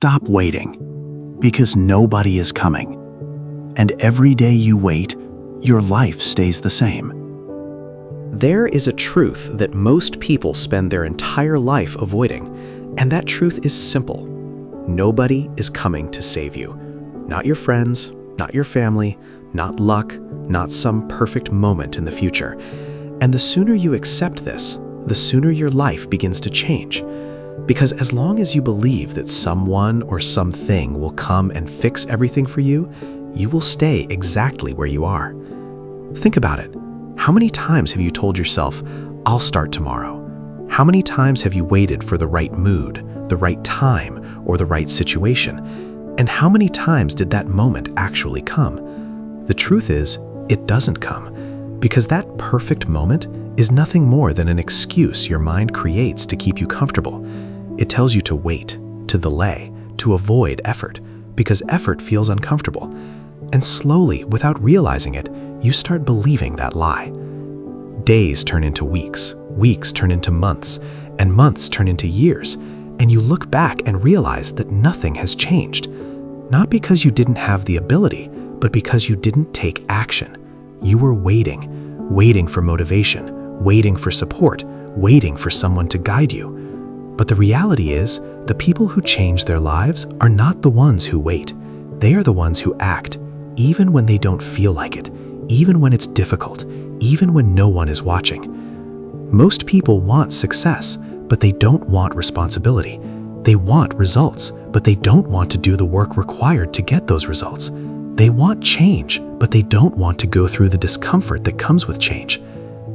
Stop waiting, because nobody is coming. And every day you wait, your life stays the same. There is a truth that most people spend their entire life avoiding, and that truth is simple. Nobody is coming to save you. Not your friends, not your family, not luck, not some perfect moment in the future. And the sooner you accept this, the sooner your life begins to change. Because as long as you believe that someone or something will come and fix everything for you, you will stay exactly where you are. Think about it. How many times have you told yourself, "I'll start tomorrow"? How many times have you waited for the right mood, the right time, or the right situation? And how many times did that moment actually come? The truth is, it doesn't come, because that perfect moment is nothing more than an excuse your mind creates to keep you comfortable. It tells you to wait, to delay, to avoid effort, because effort feels uncomfortable. And slowly, without realizing it, you start believing that lie. Days turn into weeks, weeks turn into months, and months turn into years, and you look back and realize that nothing has changed. Not because you didn't have the ability, but because you didn't take action. You were waiting, waiting for motivation, waiting for support, waiting for someone to guide you. But the reality is, the people who change their lives are not the ones who wait. They are the ones who act, even when they don't feel like it, even when it's difficult, even when no one is watching. Most people want success, but they don't want responsibility. They want results, but they don't want to do the work required to get those results. They want change, but they don't want to go through the discomfort that comes with change.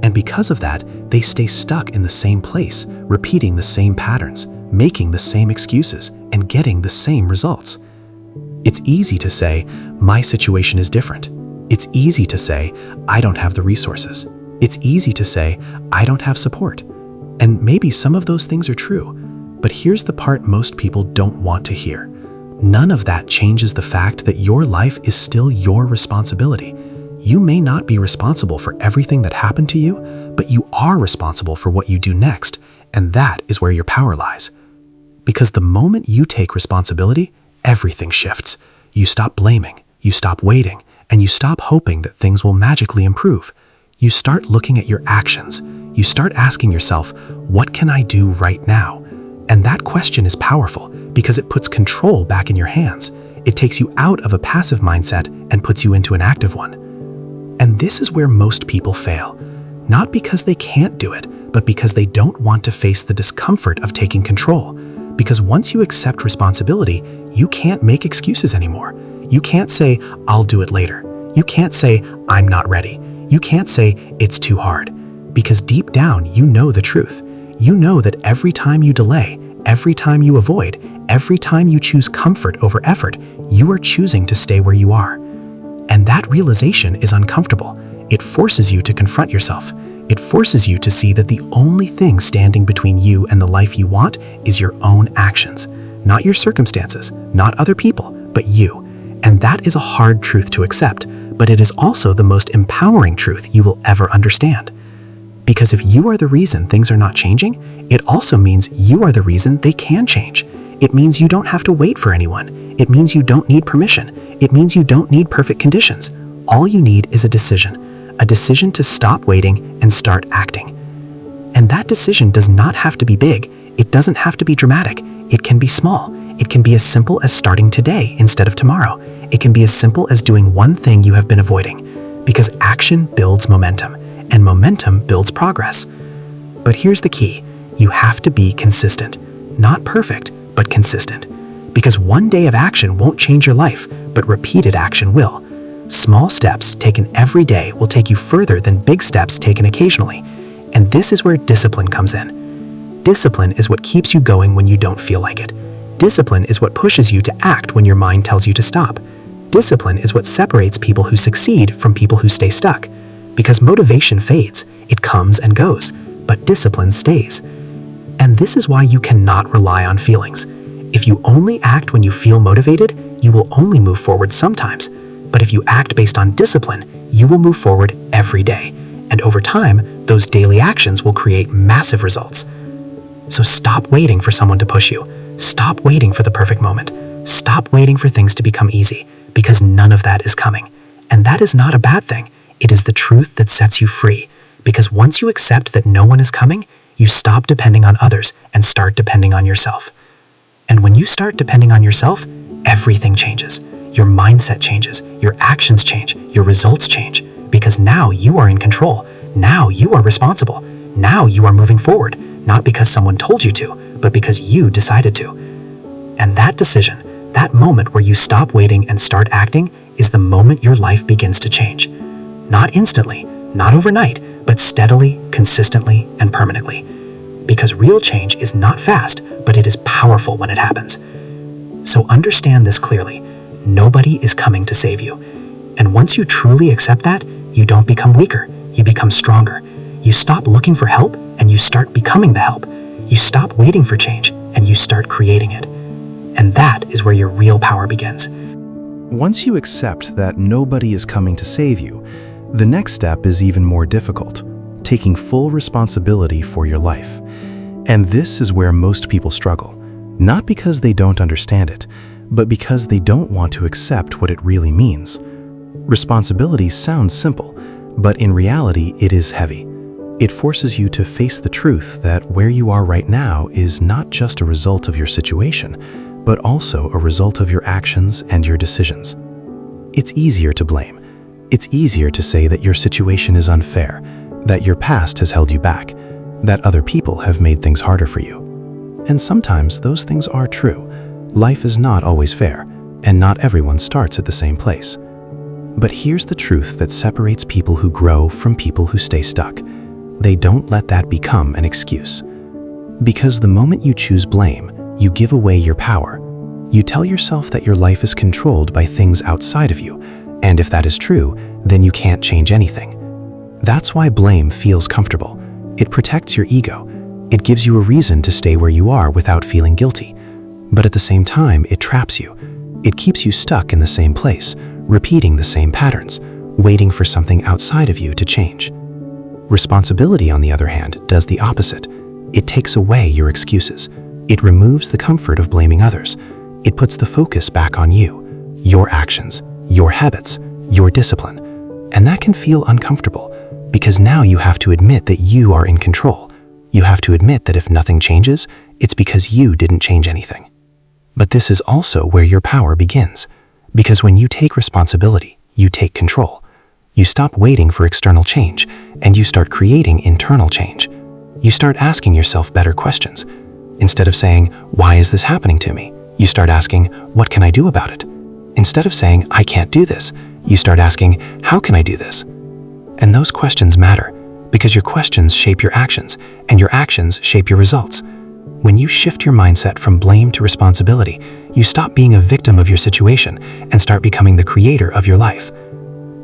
And because of that, they stay stuck in the same place, repeating the same patterns, making the same excuses, and getting the same results. It's easy to say, "My situation is different." It's easy to say, "I don't have the resources." It's easy to say, "I don't have support." And maybe some of those things are true, but here's the part most people don't want to hear. None of that changes the fact that your life is still your responsibility. You may not be responsible for everything that happened to you, but you are responsible for what you do next, and that is where your power lies. Because the moment you take responsibility, everything shifts. You stop blaming, you stop waiting, and you stop hoping that things will magically improve. You start looking at your actions. You start asking yourself, "What can I do right now?" And that question is powerful because it puts control back in your hands. It takes you out of a passive mindset and puts you into an active one. And this is where most people fail. Not because they can't do it, but because they don't want to face the discomfort of taking control. Because once you accept responsibility, you can't make excuses anymore. You can't say, "I'll do it later." You can't say, "I'm not ready." You can't say, "It's too hard." Because deep down, you know the truth. You know that every time you delay, every time you avoid, every time you choose comfort over effort, you are choosing to stay where you are. And that realization is uncomfortable. It forces you to confront yourself. It forces you to see that the only thing standing between you and the life you want is your own actions. Not your circumstances, not other people, but you. And that is a hard truth to accept, but it is also the most empowering truth you will ever understand. Because if you are the reason things are not changing, it also means you are the reason they can change. It means you don't have to wait for anyone. It means you don't need permission. It means you don't need perfect conditions. All you need is a decision to stop waiting and start acting. And that decision does not have to be big. It doesn't have to be dramatic. It can be small. It can be as simple as starting today instead of tomorrow. It can be as simple as doing one thing you have been avoiding. Because action builds momentum, and momentum builds progress. But here's the key. You have to be consistent. Not perfect, but consistent. Because one day of action won't change your life, but repeated action will. Small steps taken every day will take you further than big steps taken occasionally. And this is where discipline comes in. Discipline is what keeps you going when you don't feel like it. Discipline is what pushes you to act when your mind tells you to stop. Discipline is what separates people who succeed from people who stay stuck. Because motivation fades, it comes and goes, but discipline stays. And this is why you cannot rely on feelings. If you only act when you feel motivated, you will only move forward sometimes. But if you act based on discipline, you will move forward every day. And over time, those daily actions will create massive results. So stop waiting for someone to push you. Stop waiting for the perfect moment. Stop waiting for things to become easy, because none of that is coming. And that is not a bad thing. It is the truth that sets you free. Because once you accept that no one is coming, you stop depending on others and start depending on yourself. And when you start depending on yourself, everything changes. Your mindset changes, your actions change, your results change. Because now you are in control. Now you are responsible. Now you are moving forward, not because someone told you to, but because you decided to. And that decision, that moment where you stop waiting and start acting, is the moment your life begins to change. Not instantly, not overnight, but steadily, consistently, and permanently. Because real change is not fast, but it is powerful when it happens. So understand this clearly. Nobody is coming to save you. And once you truly accept that, you don't become weaker, you become stronger. You stop looking for help, and you start becoming the help. You stop waiting for change, and you start creating it. And that is where your real power begins. Once you accept that nobody is coming to save you, the next step is even more difficult, taking full responsibility for your life. And this is where most people struggle, not because they don't understand it, but because they don't want to accept what it really means. Responsibility sounds simple, but in reality it is heavy. It forces you to face the truth that where you are right now is not just a result of your situation, but also a result of your actions and your decisions. It's easier to blame. It's easier to say that your situation is unfair, that your past has held you back, that other people have made things harder for you. And sometimes those things are true. Life is not always fair, and not everyone starts at the same place. But here's the truth that separates people who grow from people who stay stuck. They don't let that become an excuse. Because the moment you choose blame, you give away your power. You tell yourself that your life is controlled by things outside of you, and if that is true, then you can't change anything. That's why blame feels comfortable. It protects your ego. It gives you a reason to stay where you are without feeling guilty. But at the same time, it traps you. It keeps you stuck in the same place, repeating the same patterns, waiting for something outside of you to change. Responsibility, on the other hand, does the opposite. It takes away your excuses. It removes the comfort of blaming others. It puts the focus back on you, your actions, your habits, your discipline. And that can feel uncomfortable, because now you have to admit that you are in control. You have to admit that if nothing changes, it's because you didn't change anything. But this is also where your power begins, because when you take responsibility, you take control. You stop waiting for external change, and you start creating internal change. You start asking yourself better questions. Instead of saying, "Why is this happening to me?" you start asking, "What can I do about it?" Instead of saying, "I can't do this," you start asking, "How can I do this?" And those questions matter, because your questions shape your actions, and your actions shape your results. When you shift your mindset from blame to responsibility, you stop being a victim of your situation and start becoming the creator of your life.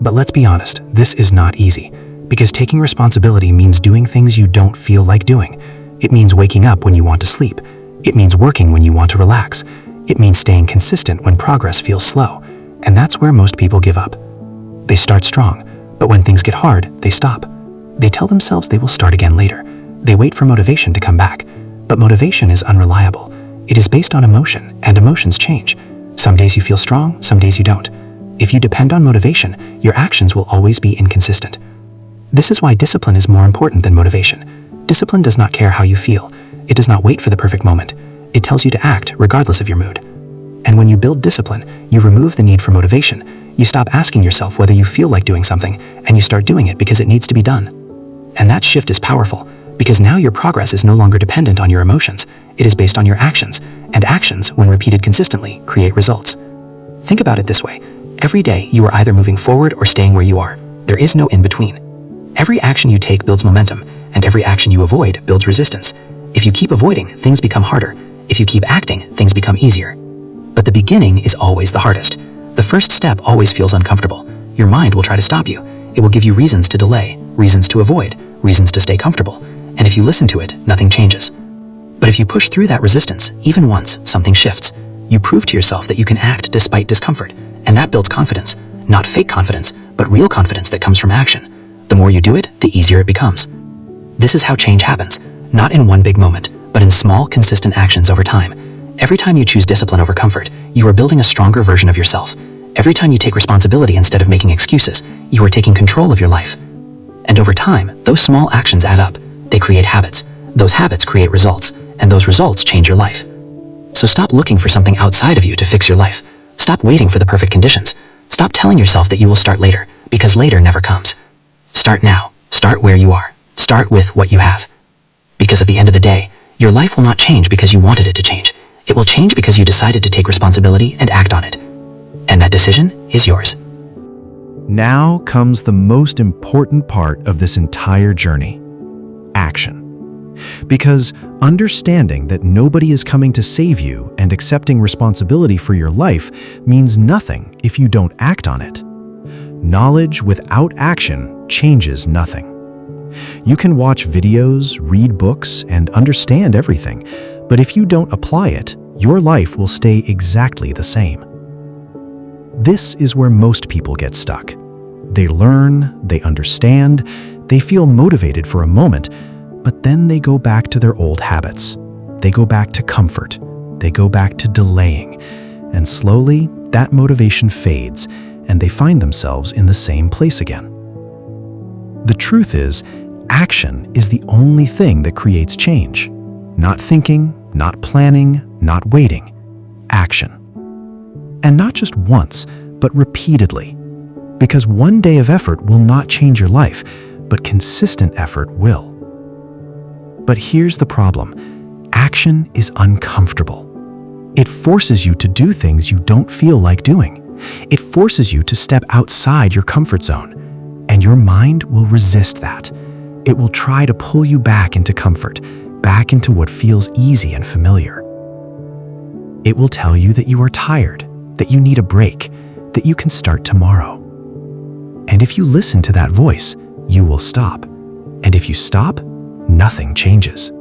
But let's be honest, this is not easy, because taking responsibility means doing things you don't feel like doing. It means waking up when you want to sleep. It means working when you want to relax. It means staying consistent when progress feels slow. And that's where most people give up. They start strong, but when things get hard, they stop. They tell themselves they will start again later. They wait for motivation to come back. But motivation is unreliable. It is based on emotion, and emotions change. Some days you feel strong, some days you don't. If you depend on motivation, your actions will always be inconsistent. This is why discipline is more important than motivation. Discipline does not care how you feel. It does not wait for the perfect moment. It tells you to act regardless of your mood. And when you build discipline, you remove the need for motivation. You stop asking yourself whether you feel like doing something, and you start doing it because it needs to be done. And that shift is powerful, because now your progress is no longer dependent on your emotions. It is based on your actions, and actions, when repeated consistently, create results. Think about it this way. Every day, you are either moving forward or staying where you are. There is no in-between. Every action you take builds momentum, and every action you avoid builds resistance. If you keep avoiding, things become harder. If you keep acting, things become easier. But the beginning is always the hardest. The first step always feels uncomfortable. Your mind will try to stop you. It will give you reasons to delay, reasons to avoid, reasons to stay comfortable. And if you listen to it, nothing changes. But if you push through that resistance, even once, something shifts. You prove to yourself that you can act despite discomfort. And that builds confidence. Not fake confidence, but real confidence that comes from action. The more you do it, the easier it becomes. This is how change happens. Not in one big moment, but in small, consistent actions over time. Every time you choose discipline over comfort, you are building a stronger version of yourself. Every time you take responsibility instead of making excuses, you are taking control of your life. And over time, those small actions add up. They create habits. Those habits create results, and those results change your life. So stop looking for something outside of you to fix your life. Stop waiting for the perfect conditions. Stop telling yourself that you will start later, because later never comes. Start now. Start where you are. Start with what you have. Because at the end of the day, your life will not change because you wanted it to change. It will change because you decided to take responsibility and act on it. And that decision is yours. Now comes the most important part of this entire journey: action. Because understanding that nobody is coming to save you and accepting responsibility for your life means nothing if you don't act on it. Knowledge without action changes nothing. You can watch videos, read books, and understand everything, but if you don't apply it, your life will stay exactly the same. This is where most people get stuck. They learn, they understand, they feel motivated for a moment, but then they go back to their old habits. They go back to comfort. They go back to delaying. And slowly, that motivation fades, and they find themselves in the same place again. The truth is, action is the only thing that creates change. Not thinking, not planning, not waiting. Action. And not just once, but repeatedly. Because one day of effort will not change your life, but consistent effort will. But here's the problem. Action is uncomfortable. It forces you to do things you don't feel like doing. It forces you to step outside your comfort zone. And your mind will resist that. It will try to pull you back into comfort, back into what feels easy and familiar. It will tell you that you are tired, that you need a break, that you can start tomorrow. And if you listen to that voice, you will stop. And if you stop, nothing changes.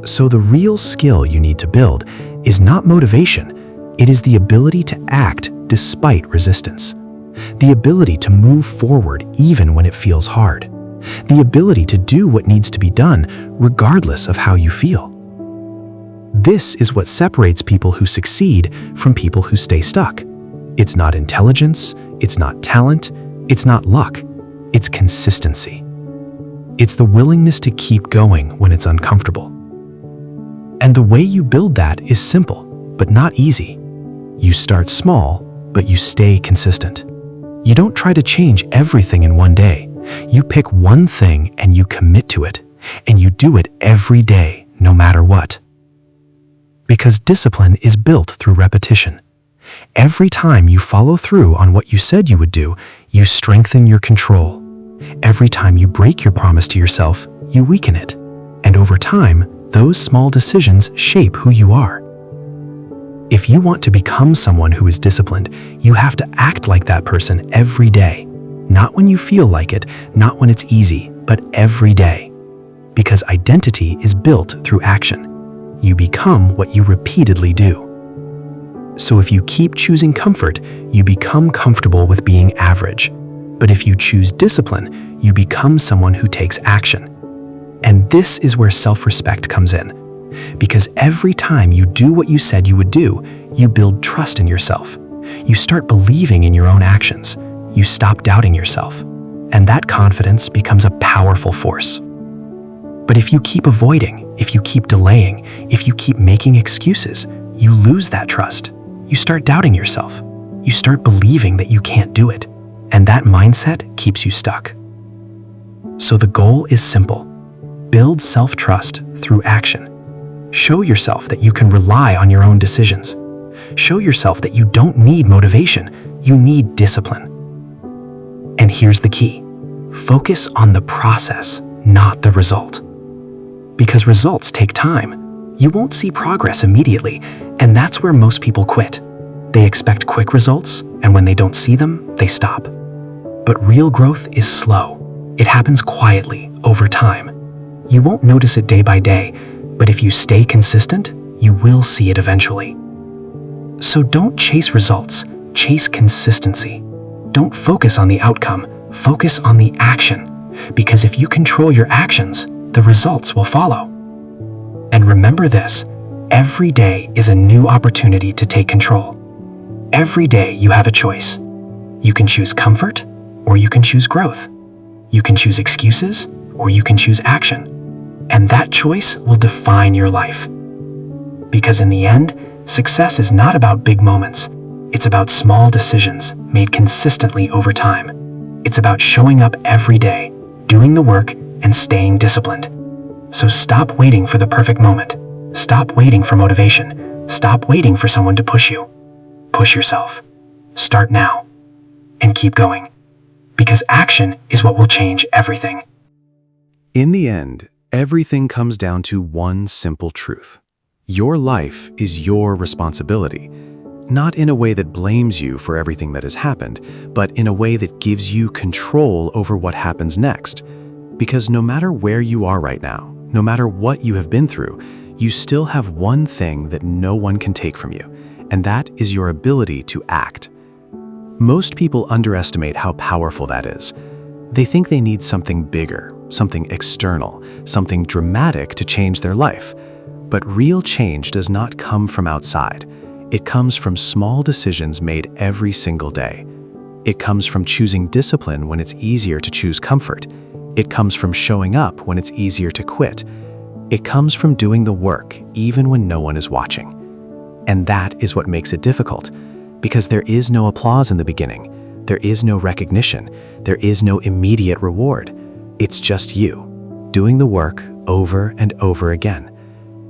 So the real skill you need to build is not motivation, it is the ability to act despite resistance. The ability to move forward even when it feels hard. The ability to do what needs to be done regardless of how you feel. This is what separates people who succeed from people who stay stuck. It's not intelligence, it's not talent, it's not luck, it's consistency. It's the willingness to keep going when it's uncomfortable. And the way you build that is simple, but not easy. You start small, but you stay consistent. You don't try to change everything in one day. You pick one thing and you commit to it, and you do it every day, no matter what. Because discipline is built through repetition. Every time you follow through on what you said you would do, you strengthen your control. Every time you break your promise to yourself, you weaken it. And over time, those small decisions shape who you are. If you want to become someone who is disciplined, you have to act like that person every day. Not when you feel like it, not when it's easy, but every day. Because identity is built through action. You become what you repeatedly do. So if you keep choosing comfort, you become comfortable with being average. But if you choose discipline, you become someone who takes action. And this is where self-respect comes in. Because every time you do what you said you would do, you build trust in yourself. You start believing in your own actions. You stop doubting yourself. And that confidence becomes a powerful force. But if you keep avoiding, if you keep delaying, if you keep making excuses, you lose that trust. You start doubting yourself. You start believing that you can't do it. And that mindset keeps you stuck. So the goal is simple. Build self-trust through action. Show yourself that you can rely on your own decisions. Show yourself that you don't need motivation, you need discipline. And here's the key. Focus on the process, not the result. Because results take time. You won't see progress immediately, and that's where most people quit. They expect quick results, and when they don't see them, they stop. But real growth is slow. It happens quietly, over time. You won't notice it day by day, but if you stay consistent, you will see it eventually. So don't chase results, chase consistency. Don't focus on the outcome, focus on the action. Because if you control your actions, the results will follow. And remember this, Every day is a new opportunity to take control. Every day you have a choice. You can choose comfort, or you can choose growth. You can choose excuses, or you can choose action. And that choice will define your life. Because in the end, success is not about big moments. It's about small decisions made consistently over time. It's about showing up every day, doing the work, and staying disciplined. So stop waiting for the perfect moment. Stop waiting for motivation. Stop waiting for someone to push you. Push yourself. Start now. And keep going. Because action is what will change everything. In the end, everything comes down to one simple truth. Your life is your responsibility. Not in a way that blames you for everything that has happened, but in a way that gives you control over what happens next. Because no matter where you are right now, no matter what you have been through, you still have one thing that no one can take from you, and that is your ability to act. Most people underestimate how powerful that is. They think they need something bigger, something external, something dramatic to change their life. But real change does not come from outside. It comes from small decisions made every single day. It comes from choosing discipline when it's easier to choose comfort. It comes from showing up when it's easier to quit. It comes from doing the work even when no one is watching. And that is what makes it difficult, because there is no applause in the beginning. There is no recognition. There is no immediate reward. It's just you, doing the work over and over again.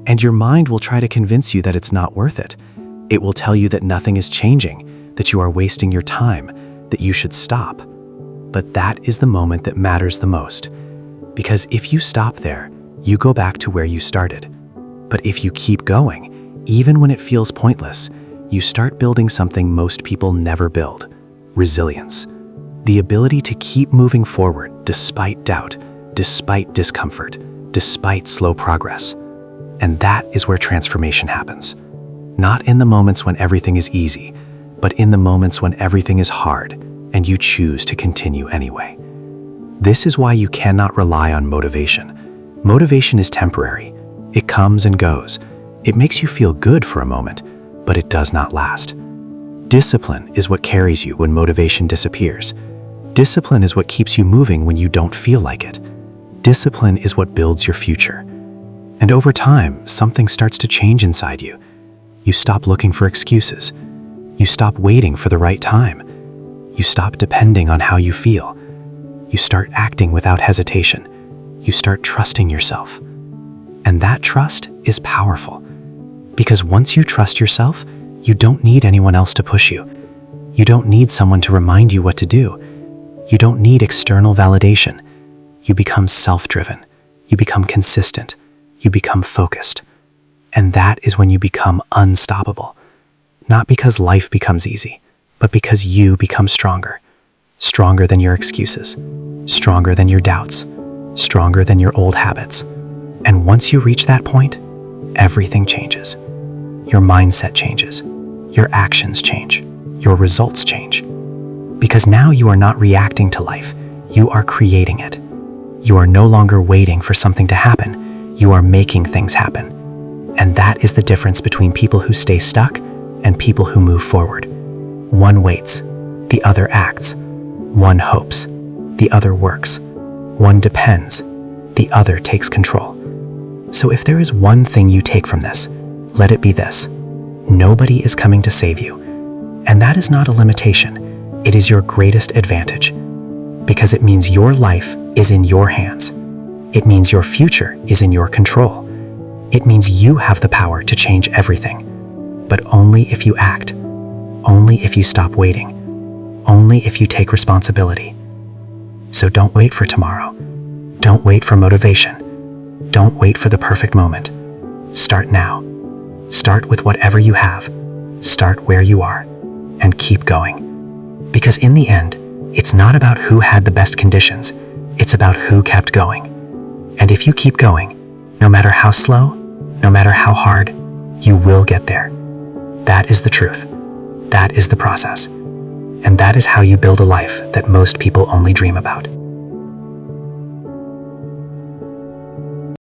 And your mind will try to convince you that it's not worth it. It will tell you that nothing is changing, that you are wasting your time, that you should stop. But that is the moment that matters the most. Because if you stop there, you go back to where you started. But if you keep going, even when it feels pointless, you start building something most people never build: resilience. The ability to keep moving forward despite doubt, despite discomfort, despite slow progress. And that is where transformation happens. Not in the moments when everything is easy, but in the moments when everything is hard and you choose to continue anyway. This is why you cannot rely on motivation. Motivation is temporary. It comes and goes. It makes you feel good for a moment, but it does not last. Discipline is what carries you when motivation disappears. Discipline is what keeps you moving when you don't feel like it. Discipline is what builds your future. And over time, something starts to change inside you. You stop looking for excuses. You stop waiting for the right time. You stop depending on how you feel. You start acting without hesitation. You start trusting yourself. And that trust is powerful. Because once you trust yourself, you don't need anyone else to push you. You don't need someone to remind you what to do. You don't need external validation. You become self-driven. You become consistent. You become focused. And that is when you become unstoppable. Not because life becomes easy, but because you become stronger. Stronger than your excuses. Stronger than your doubts. Stronger than your old habits. And once you reach that point, everything changes. Your mindset changes. Your actions change. Your results change. Because now you are not reacting to life. You are creating it. You are no longer waiting for something to happen. You are making things happen. And that is the difference between people who stay stuck and people who move forward. One waits, the other acts. One hopes, the other works. One depends, the other takes control. So if there is one thing you take from this, let it be this: nobody is coming to save you. And that is not a limitation. It is your greatest advantage. Because it means your life is in your hands. It means your future is in your control. It means you have the power to change everything. But only if you act. Only if you stop waiting. Only if you take responsibility. So don't wait for tomorrow. Don't wait for motivation. Don't wait for the perfect moment. Start now. Start with whatever you have. Start where you are. And keep going. Because in the end, it's not about who had the best conditions. It's about who kept going. And if you keep going, no matter how slow, no matter how hard, you will get there. That is the truth. That is the process. And that is how you build a life that most people only dream about.